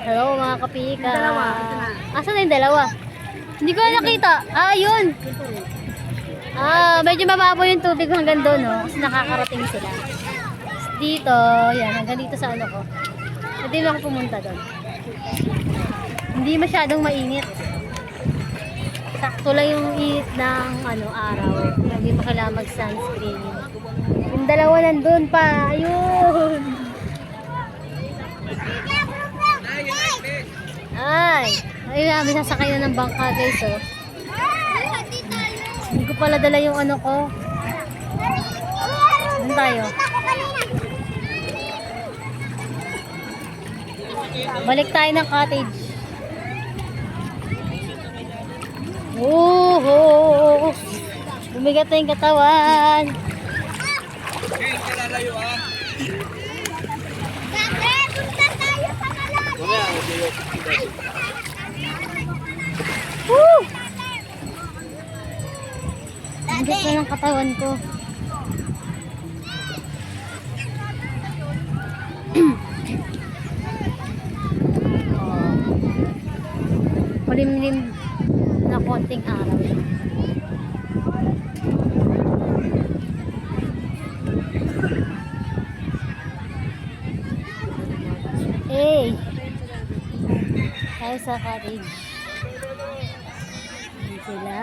Hello mga kapika. Asan na yung dalawa? Hindi ko na nakita. Ah, yun. Ah, medyo mababa yung tubig hanggang doon, no? Kasi nakakarating sila. Dito, yan, hanggang dito sa ano ko. Hindi na ako pumunta doon. Hindi masyadong mainit. Sakto lang yung init ng ano, araw. Hindi pa kailangan mag-sunscreen. Yung dalawa nandun pa. Ayun. Ay. Ayun na, may sasakay na ng bangka guys, oh. Hindi ko pala dala yung ano ko. Doon tayo. Balik tayo ng cottage. Oh, bumigat na yung katawan. Woo! Bumigat na ng katawan ko. Malimlim na konting araw. Hey! Tayo sa cottage. Yan sila.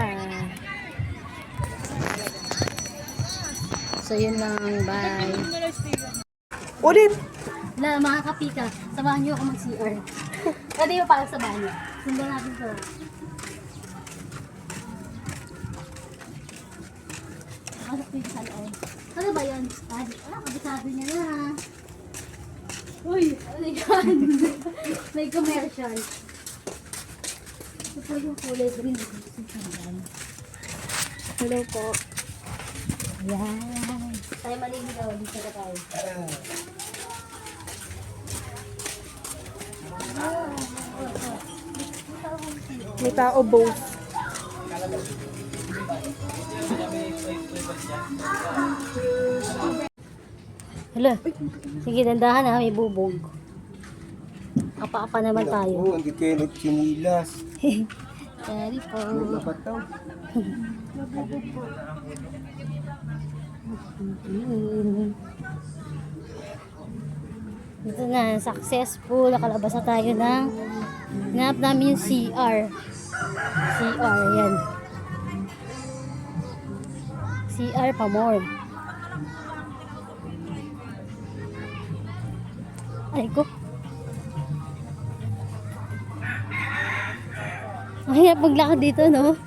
So yun lang. Bye. Ulit! Na, mga kapika, samahan niyo ako mag-CR. Pwede yung parang sa banyo. Sundan natin to. Nakasok dito sa loob. Ano ba yun? Kabisado niya na. Uy! Ano yan? May commercial. Ito po yung kulay green. Hello po. Ayan. Tayo maliligaw. Dito na tayo. May tao both. Hala. Sige, dandahan ha. May bubog. Apa-apa naman tayo. Oo, hindi kayo nagchinilas. Sorry po. Napataw. Ito na, successful. Nakalabas na tayo ng hinap namin yung CR. CR, yan. CR pa more. Ay ko. Ang hirap maglakad dito, no?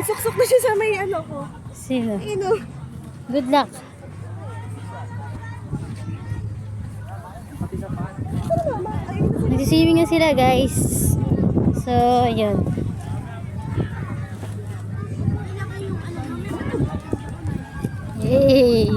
Suksok na siya sa may ano ko. Sino? Ino. Good luck. Nagsiswimming na sila, guys. So, ayun. Yay!